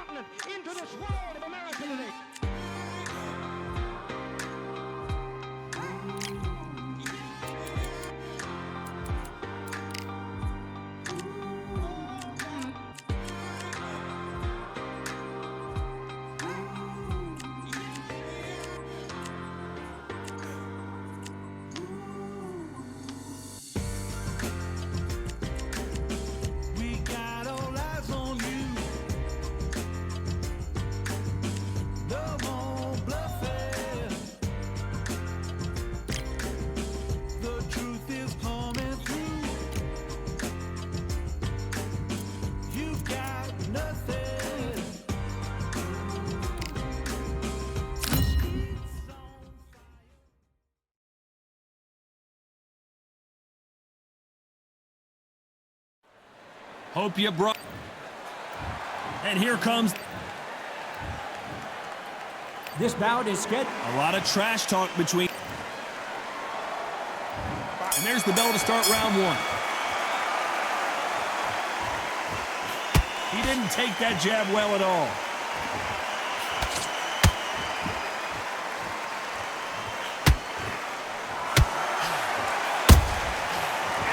continent, into this world of America today. Hope you brought. And here comes. This bout is scheduled. A lot of trash talk between. And there's the bell to start round one. He didn't take that jab well at all.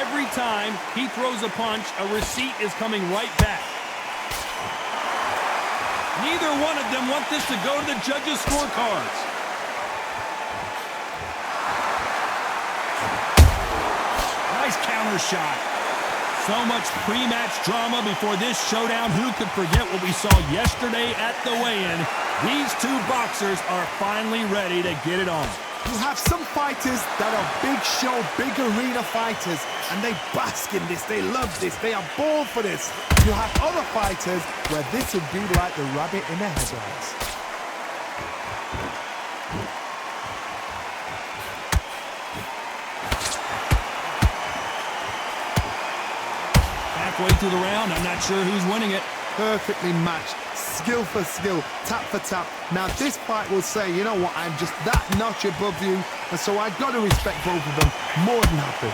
Every time he throws a punch, a receipt is coming right back. Neither one of them want this to go to the judges' scorecards. Nice counter shot. So much pre-match drama before this showdown. Who could forget what we saw yesterday at the weigh-in? These two boxers are finally ready to get it on. You have some fighters that are big show, big arena fighters, and they bask in this, they love this, they are born for this. You have other fighters where this would be like the rabbit in the headlights. Halfway through the round, I'm not sure who's winning it. Perfectly matched, skill for skill, tap for tap. Now this fight will say, you know what, I'm just that notch above you, and so I've got to respect both of them more than happy.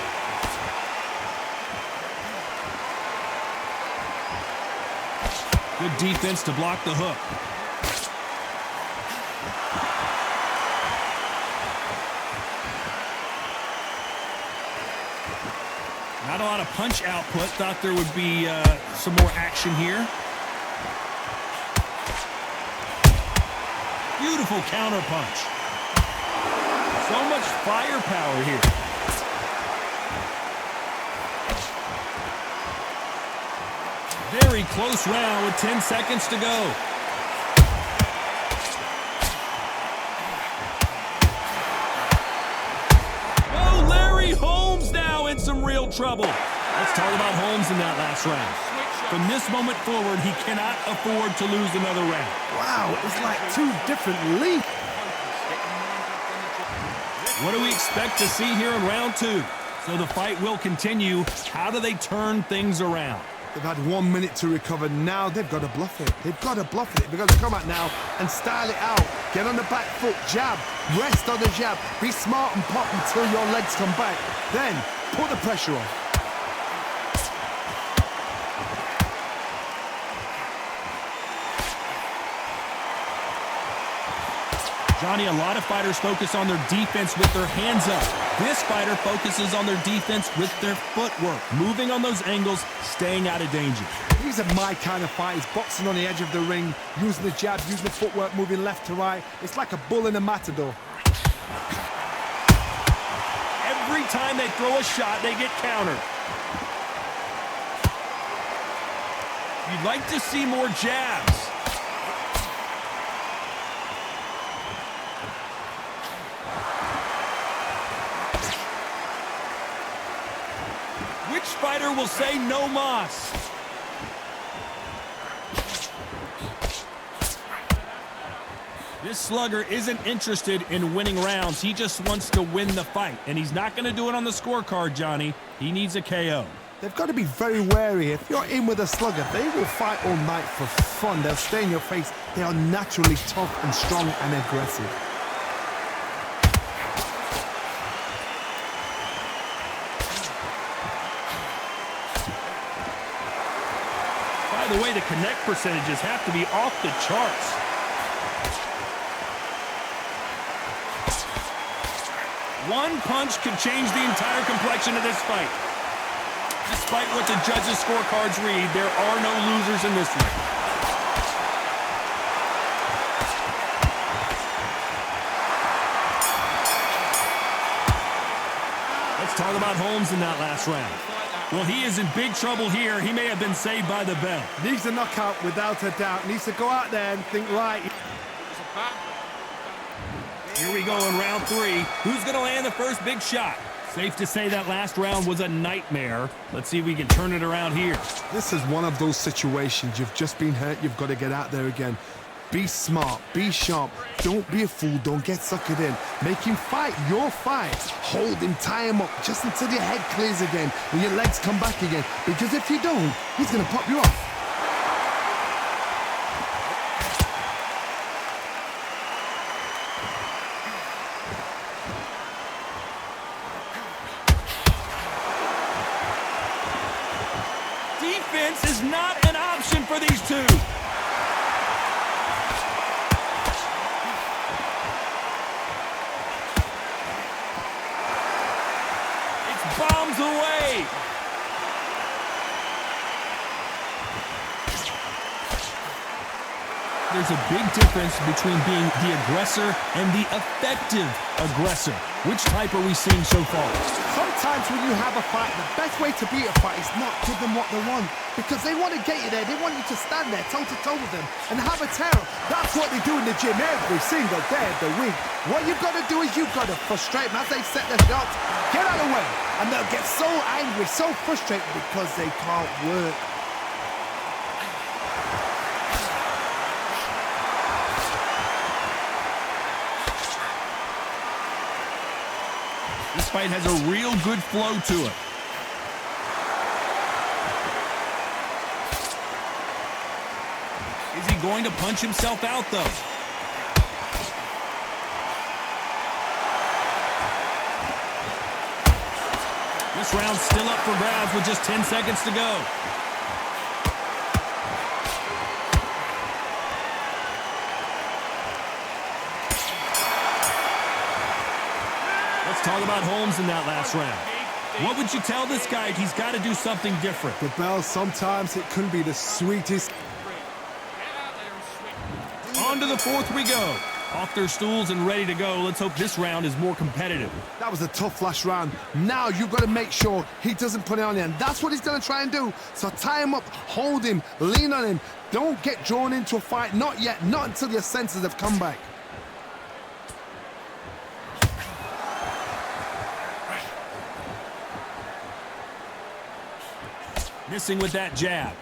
Good defense to block the hook. Not a lot of punch output. Thought there would be some more action here. Beautiful counter punch. So much firepower here. Very close round with 10 seconds to go. Oh, Larry Holmes now in some real trouble. Let's talk about Holmes in that last round. From this moment forward, he cannot afford to lose another round. Wow, it's like two different leagues. What do we expect to see here in round two? So the fight will continue. How do they turn things around? They've had 1 minute to recover. Now they've got to bluff it. They've got to bluff it. They've got to come out now and style it out. Get on the back foot, jab, rest on the jab. Be smart and pop until your legs come back. Then put the pressure on. Johnny, a lot of fighters focus on their defense with their hands up. This fighter focuses on their defense with their footwork, moving on those angles, staying out of danger. These are my kind of fighters, boxing on the edge of the ring, using the jab, using the footwork, moving left to right. It's like a bull in a matador. Every time they throw a shot, they get countered. You'd like to see more jabs. Which fighter will say no mas? This slugger isn't interested in winning rounds. He just wants to win the fight. And he's not going to do it on the scorecard, Johnny. He needs a KO. They've got to be very wary. If you're in with a slugger, they will fight all night for fun. They'll stay in your face. They are naturally tough and strong and aggressive. By the way, the connect percentages have to be off the charts. One punch could change the entire complexion of this fight. Despite what the judges' scorecards read, there are no losers in this one. Let's talk about Holmes in that last round. Well, he is in big trouble here. He may have been saved by the bell. Needs a knockout without a doubt. Needs to go out there and think, right. Here we go in round 3. Who's going to land the first big shot? Safe to say that last round was a nightmare. Let's see if we can turn it around here. This is one of those situations. You've just been hurt. You've got to get out there again. Be smart. Be sharp. Don't be a fool. Don't get suckered in. Make him fight your fight. Hold him. Tie him up just until your head clears again and your legs come back again. Because if you don't, he's going to pop you off. Defense is not an option for these two. It's bombs away. There's a big difference between being the aggressor and the effective aggressor. Which type are we seeing so far? Sometimes when you have a fight, the best way to beat a fight is not give them what they want. Because they want to get you there. They want you to stand there toe-to-toe with them and have a terror. That's what they do in the gym every single day of the week. What you've got to do is you've got to frustrate them as they set their shots. Get out of the way. And they'll get so angry, so frustrated because they can't work. This fight has a real good flow to it. Is he going to punch himself out, though? This round's still up for grabs with just 10 seconds to go. Let's talk about Holmes in that last round. What would you tell this guy? He's got to do something different. The bell, sometimes it couldn't be the sweetest. On to the fourth we go. Off their stools and ready to go. Let's hope this round is more competitive. That was a tough last round. Now you've got to make sure he doesn't put it on you. And that's what he's going to try and do. So tie him up, hold him, lean on him. Don't get drawn into a fight. Not yet. Not until your senses have come back. Missing with that jab.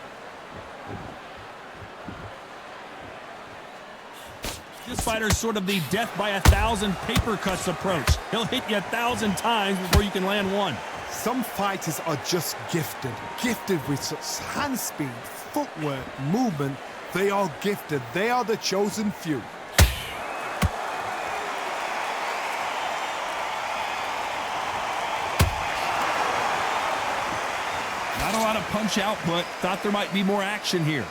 This fighter is sort of the death by 1,000 paper cuts approach. He'll hit you 1,000 times before you can land one. Some fighters are just gifted. Gifted with such hand speed, footwork, movement. They are gifted. They are the chosen few. Not a lot of punch output. Thought there might be more action here.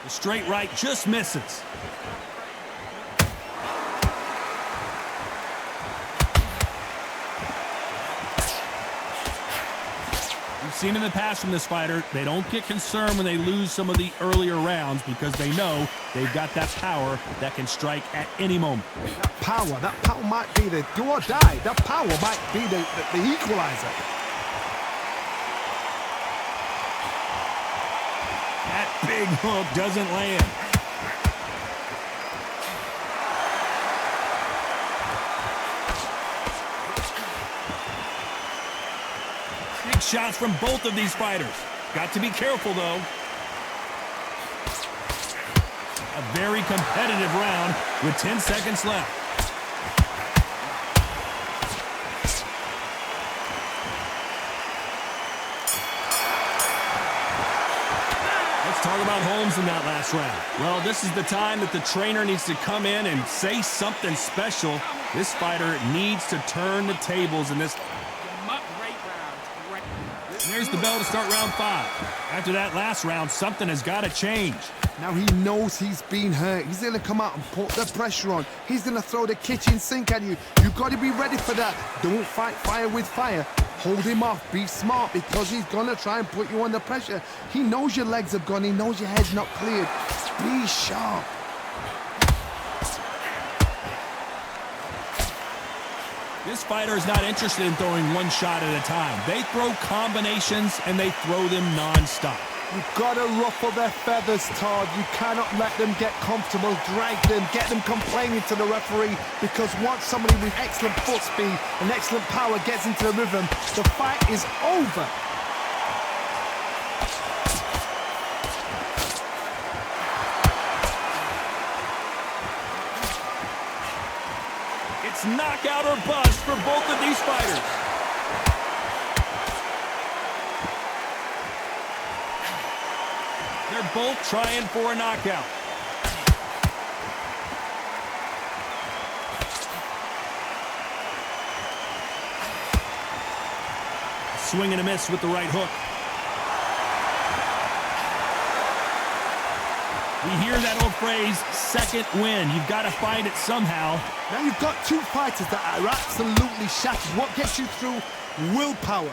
The straight right just misses. We've seen in the past from this fighter, they don't get concerned when they lose some of the earlier rounds because they know they've got that power that can strike at any moment. That power might be the do or die. That power might be the equalizer. That big hook doesn't land. Big shots from both of these fighters. Got to be careful, though. A very competitive round with 10 seconds left. Talk about Holmes in that last round. Well, this is the time that the trainer needs to come in and say something special. This fighter needs to turn the tables in this. There's the bell to start round 5. After that last round, something has got to change. Now he knows he's been hurt. He's going to come out and put the pressure on. He's going to throw the kitchen sink at you. You've got to be ready for that. Don't fight fire with fire. Hold him off. Be smart because he's going to try and put you under pressure. He knows your legs are gone. He knows your head's not cleared. Be sharp. This fighter is not interested in throwing one shot at a time. They throw combinations and they throw them non-stop. You've got to ruffle their feathers, Todd. You cannot let them get comfortable, drag them, get them complaining to the referee, because once somebody with excellent foot speed and excellent power gets into the rhythm, the fight is over. It's knockout or bust for both of these fighters. They're both trying for a knockout. Swing and a miss with the right hook. We hear that old phrase, second win. You've got to find it somehow. Now you've got two fighters that are absolutely shattered. What gets you through? Willpower.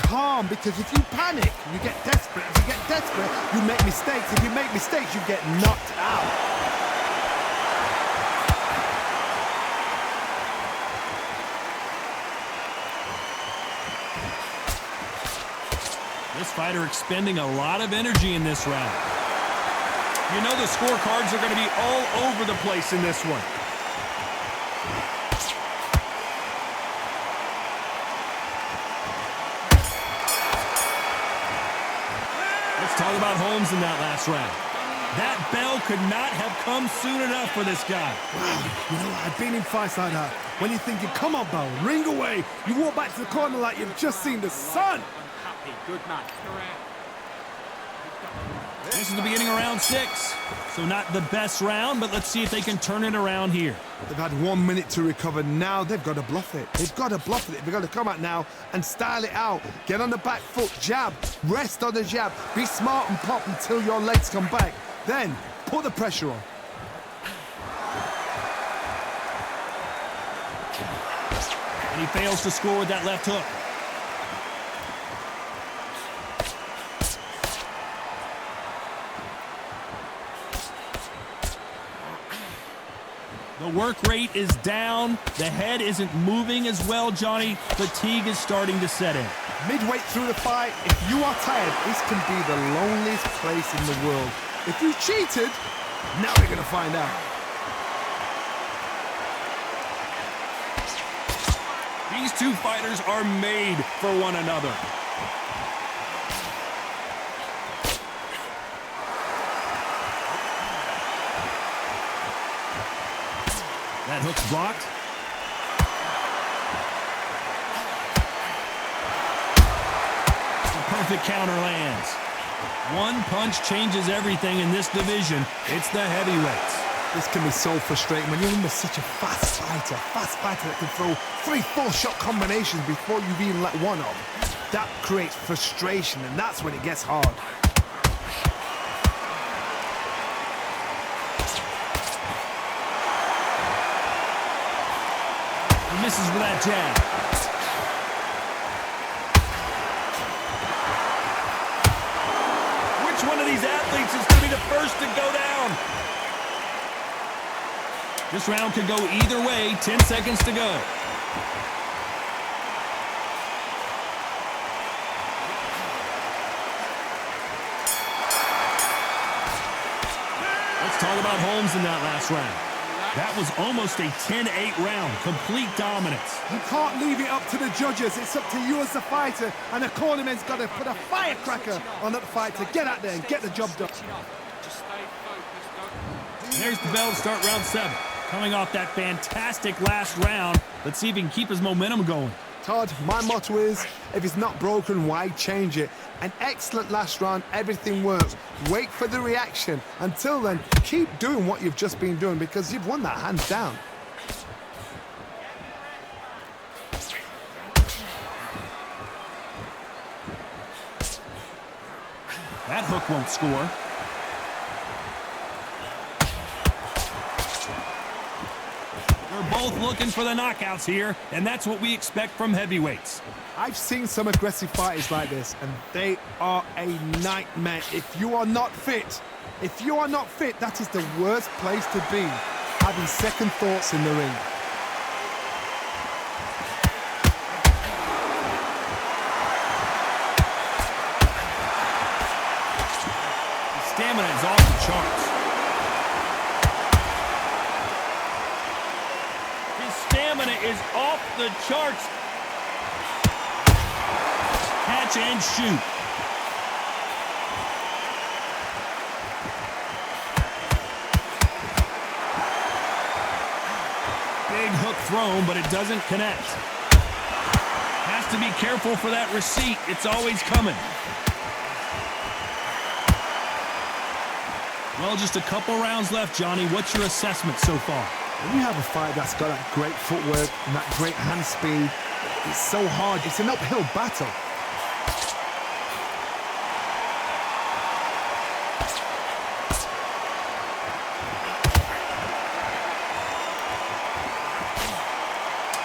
Calm, because if you panic, you get desperate. If you get desperate, you make mistakes. If you make mistakes, you get knocked out. This fighter expending a lot of energy in this round. You know the scorecards are going to be all over the place in this one. Let's talk about Holmes in that last round. That bell could not have come soon enough for this guy. Wow, you know, I've been in fights like that. When you're thinking, come on, Bell, ring away. You walk back to the corner like you've just seen the sun. Good man. This is the beginning of round 6. So not the best round, but let's see if they can turn it around here. They've had 1 minute to recover. Now they've got to bluff it. They've got to bluff it. They've got to come out now and style it out. Get on the back foot, jab, rest on the jab. Be smart and pop until your legs come back. Then put the pressure on. And he fails to score with that left hook. The work rate is down. The head isn't moving as well, Johnny. Fatigue is starting to set in. Midway through the fight, if you are tired, this can be the loneliest place in the world. If you cheated, now we're going to find out. These two fighters are made for one another. That hook's blocked. The perfect counter lands. One punch changes everything in this division. It's the heavyweights. This can be so frustrating when you're in with such a fast fighter that can throw 3-4 shot combinations before you've even let one off. That creates frustration, and that's when it gets hard. He misses with that jab. Which one of these athletes is going to be the first to go down? This round could go either way. 10 seconds to go. Let's talk about Holmes in that last round. That was almost a 10-8 round. Complete dominance. You can't leave it up to the judges. It's up to you as the fighter, and the cornerman's got to put a firecracker on that fight to get out there and get the job done. There's the bell to start round 7. Coming off that fantastic last round, let's see if he can keep his momentum going. Todd, my motto is, if it's not broken, why change it? An excellent last round, everything works. Wait for the reaction. Until then, keep doing what you've just been doing because you've won that hands down. That hook won't score. They're both looking for the knockouts here, and that's what we expect from heavyweights. I've seen some aggressive fighters like this, and they are a nightmare. If you are not fit, that is the worst place to be, having second thoughts in the ring. Stamina is off the charts. His stamina is off the charts. Catch and shoot. Big hook thrown, but it doesn't connect. Has to be careful for that receipt. It's always coming. Well, just a couple rounds left, Johnny. What's your assessment so far? When you have a fight that's got that great footwork and that great hand speed, it's so hard. It's an uphill battle.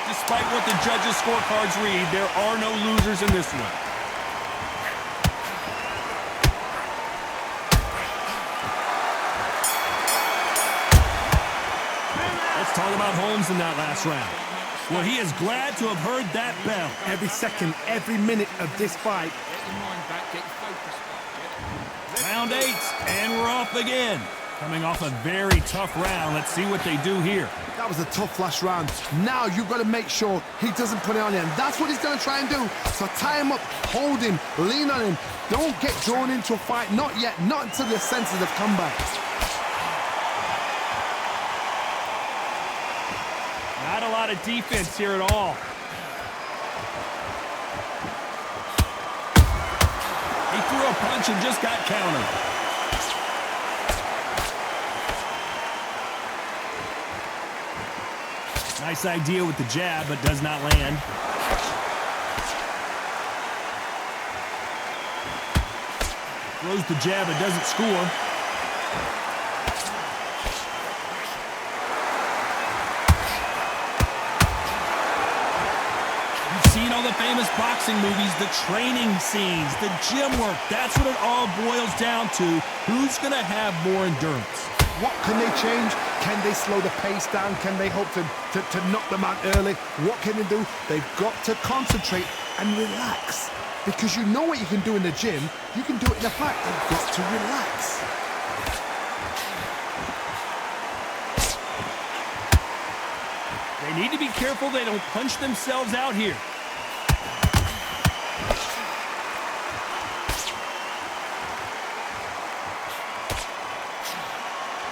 Despite what the judges' scorecards read, there are no losers in this one. Talk about Holmes in that last round. Well, he is glad to have heard that bell. Every second, every minute of this fight. Round 8, and we're off again. Coming off a very tough round. Let's see what they do here. That was a tough last round. Now you've got to make sure he doesn't put it on you, and that's what he's going to try and do. So tie him up, hold him, lean on him. Don't get drawn into a fight. Not yet. Not until your senses have come back. Not a lot of defense here at all. He threw a punch and just got countered. Nice idea with the jab, but does not land. Throws the jab, but doesn't score. Seen all the famous boxing movies, the training scenes, the gym work. That's what it all boils down to. Who's going to have more endurance? What can they change? Can they slow the pace down? Can they hope to knock them out early? What can they do? They've got to concentrate and relax. Because you know what you can do in the gym, you can do it in the fight. They've got to relax. They need to be careful they don't punch themselves out here.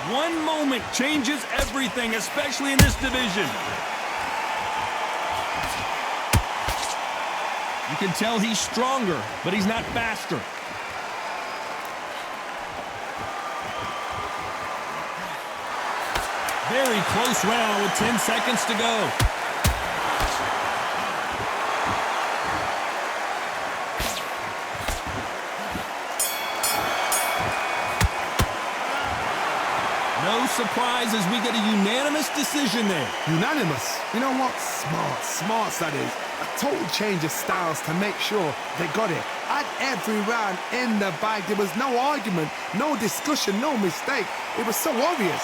One moment changes everything, especially in this division. You can tell he's stronger, but he's not faster. Very close round with 10 seconds to go. No surprise as we get a unanimous decision there. Unanimous? You know what? Smart that is. A total change of styles to make sure they got it. At every round in the bag, there was no argument, no discussion, no mistake. It was so obvious.